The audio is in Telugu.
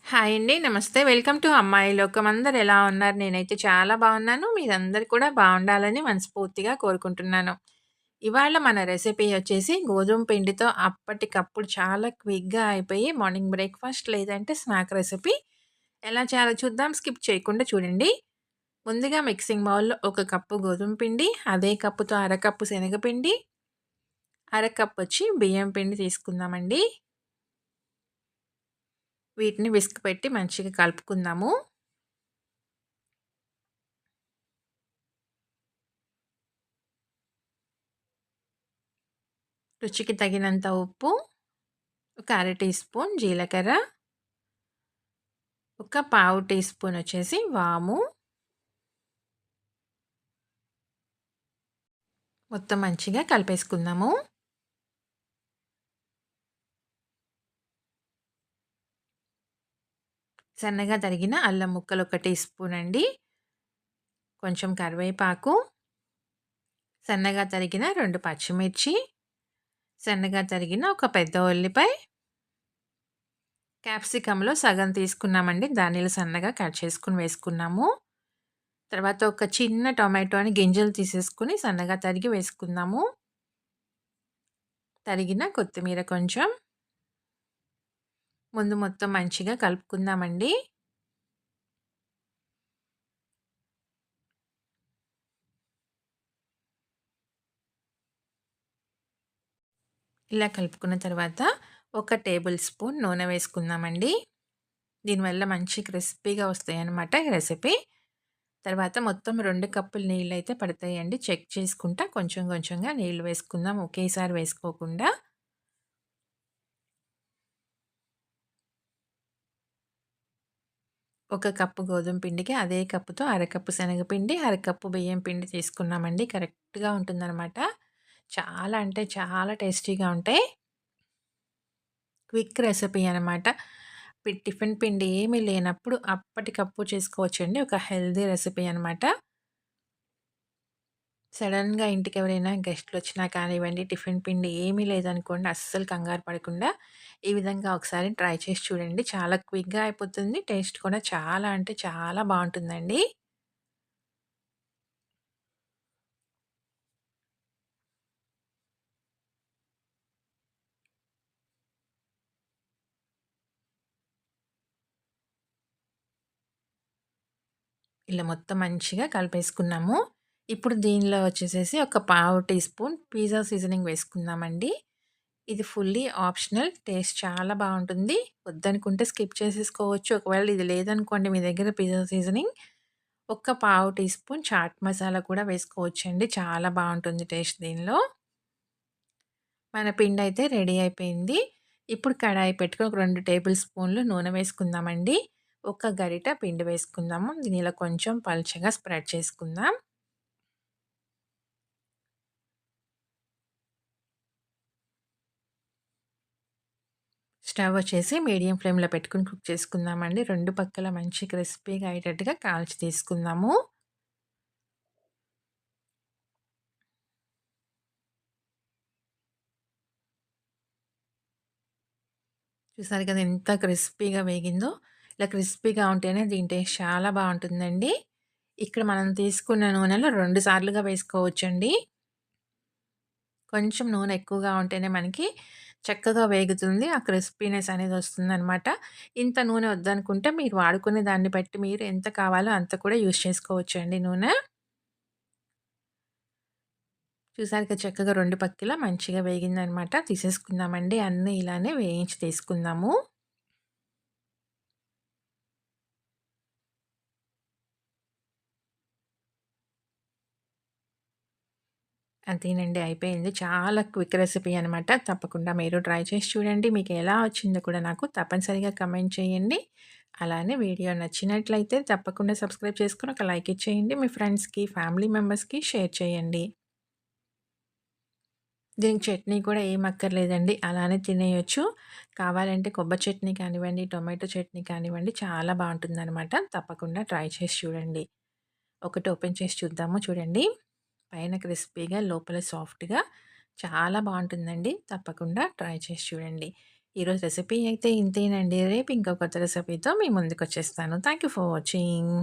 హాయ్ అండి. నమస్తే. వెల్కమ్ టు అమ్మాయి లోకం. అందరూ ఎలా ఉన్నారు? నేనైతే చాలా బాగున్నాను. మీరందరూ కూడా బాగుండాలని మనస్ఫూర్తిగా కోరుకుంటున్నాను. ఇవాళ మన రెసిపీ వచ్చేసి గోధుమ పిండితో అప్పటికప్పుడు చాలా క్విక్‌గా అయిపోయి మార్నింగ్ బ్రేక్‌ఫాస్ట్ లేదంటే స్నాక్ రెసిపీ. ఎలా చేయాలో చూద్దాం. స్కిప్ చేయకుండా చూడండి. ముందుగా మిక్సింగ్ బౌల్‌లో ఒక కప్పు గోధుమ పిండి, అదే కప్పుతో అరకప్పు శనగపిండి, అరకప్ వచ్చి బియ్యం పిండి తీసుకుందామండి. వీటిని విస్క్ పెట్టి మంచిగా కలుపుకుందాము. రుచికి తగినంత ఉప్పు, ఒక అర టీ స్పూన్ జీలకర్ర, ఒక పావు టీ స్పూన్ వచ్చేసి వాము, మొత్తం మంచిగా కలిపేసుకుందాము. సన్నగా తరిగిన అల్లం ముక్కలు ఒక టీ స్పూన్ అండి. కొంచెం కరివేపాకు, సన్నగా తరిగిన 2 పచ్చిమిర్చి, సన్నగా తరిగిన ఒక పెద్ద ఉల్లిపాయ, క్యాప్సికమ్‌లో సగం తీసుకున్నామండి. దానిలో సన్నగా కట్ చేసుకొని వేసుకున్నాము. తర్వాత ఒక చిన్న టొమాటోని గింజలు తీసేసుకొని సన్నగా తరిగి వేసుకుందాము. తరిగిన కొత్తిమీర కొంచెం. ముందు మొత్తం మంచిగా కలుపుకుందామండి. ఇలా కలుపుకున్న తర్వాత ఒక టేబుల్ స్పూన్ నూనె వేసుకుందామండి. దీనివల్ల మంచి క్రిస్పీగా వస్తాయన్నమాట ఈ రెసిపీ. తర్వాత మొత్తం 2 కప్పులు నీళ్ళైతే పడతాయండి. చెక్ చేసుకుంటా కొంచెం కొంచెంగా నీళ్ళు వేసుకుందాం. ఒకేసారి వేసుకోకుండా. ఒక కప్పు గోధుమ పిండికి అదే కప్పుతో అరకప్పు శనగపిండి, అరకప్పు బియ్యం పిండి తీసుకున్నామండి. కరెక్ట్‌గా ఉంటుందనమాట. చాలా అంటే చాలా టేస్టీగా ఉంటాయి. క్విక్ రెసిపీ అనమాట. టిఫిన్ పిండి ఏమీ లేనప్పుడు అప్పటికప్పుడు చేసుకోవచ్చండి. ఒక హెల్తీ రెసిపీ అనమాట. సడెన్‌గా ఇంటికెవరైనా గెస్ట్‌లొచ్చినా కానివ్వండి, టిఫిన్ పిండి ఏమీ లేదనుకోండి, అస్సలు కంగారు పడకుండా ఈ విధంగా ఒకసారి ట్రై చేసి చూడండి. చాలా క్విక్‌గా అయిపోతుంది. టేస్ట్ కూడా చాలా అంటే చాలా బావుంటుందండి. ఇలా మొత్తం మంచిగా కలిపేసుకున్నాము. ఇప్పుడు దీనిలో వచ్చేసేసి ఒక పావు టీ స్పూన్ పిజ్జా సీజనింగ్ వేసుకుందామండి. ఇది ఫుల్లీ ఆప్షనల్. టేస్ట్ చాలా బావుంటుంది. వద్దనుకుంటే స్కిప్ చేసేసుకోవచ్చు. ఒకవేళ ఇది లేదనుకోండి మీ దగ్గర పిజ్జా సీజనింగ్, ఒక పావు టీ స్పూన్ చాట్ మసాలా కూడా వేసుకోవచ్చండి. చాలా బావుంటుంది టేస్ట్ దీనిలో. మన పిండయితే రెడీ అయిపోయింది. ఇప్పుడు కడాయి పెట్టుకొని ఒక 2 టేబుల్ స్పూన్లు నూనె వేసుకుందామండి. ఒక గరిట పిండి వేసుకుందాము. దీనిలో కొంచెం పల్చగా స్ప్రెడ్ చేసుకుందాం. స్టవ్ వచ్చేసి మీడియం ఫ్లేమ్‌లో పెట్టుకొని కుక్ చేసుకుందామండి. 2 పక్కల మంచి క్రిస్పీగా అయ్యేటట్టుగా కాల్చి తీసుకుందాము. చూసారు కదా ఎంత క్రిస్పీగా వేగిందో. ఇలా క్రిస్పీగా ఉంటేనే దీని టేస్ట్ చాలా బావుంటుందండి. ఇక్కడ మనం తీసుకున్న నూనెలో 2 సార్లుగా వేసుకోవచ్చండి. కొంచెం నూనె ఎక్కువగా ఉంటేనే మనకి చక్కగా వేగుతుంది. ఆ క్రిస్పీనెస్ అనేది వస్తుందనమాట. ఇంత నూనె వద్దనుకుంటే మీరు వాడుకునే దాన్ని బట్టి మీరు ఎంత కావాలో అంత కూడా యూజ్ చేసుకోవచ్చండి నూనె. చూసారు కదా చక్కగా 2 పక్కల మంచిగా వేగిందనమాట. తీసేసుకుందామండి. అన్నీ ఇలానే వేయించి తీసుకుందాము. అంతేనండి అయిపోయింది. చాలా క్విక్ రెసిపీ అనమాట. తప్పకుండా మీరు ట్రై చేసి చూడండి. మీకు ఎలా వచ్చిందో కూడా నాకు తప్పనిసరిగా కమెంట్ చేయండి. అలానే వీడియో నచ్చినట్లయితే తప్పకుండా సబ్స్క్రైబ్ చేసుకొని ఒక లైక్ ఇచ్చేయండి. మీ ఫ్రెండ్స్‌కి, ఫ్యామిలీ మెంబర్స్‌కి షేర్ చేయండి. దీనికి చట్నీ కూడా ఏం అక్కర్లేదండి. అలానే తినేయొచ్చు. కావాలంటే కొబ్బరి చట్నీ కానివ్వండి, టొమాటో చట్నీ కానివ్వండి చాలా బావుంటుందనమాట. తప్పకుండా ట్రై చేసి చూడండి. ఒకటి ఓపెన్ చేసి చూద్దాము చూడండి. పైన క్రిస్పీగా, లోపల సాఫ్ట్‌గా చాలా బావుంటుందండి. తప్పకుండా ట్రై చేసి చూడండి. ఈరోజు రెసిపీ అయితే ఇంతేనండి. రేపు ఇంకో కొత్త రెసిపీతో మీ ముందుకొచ్చేస్తాను. Thank you for watching.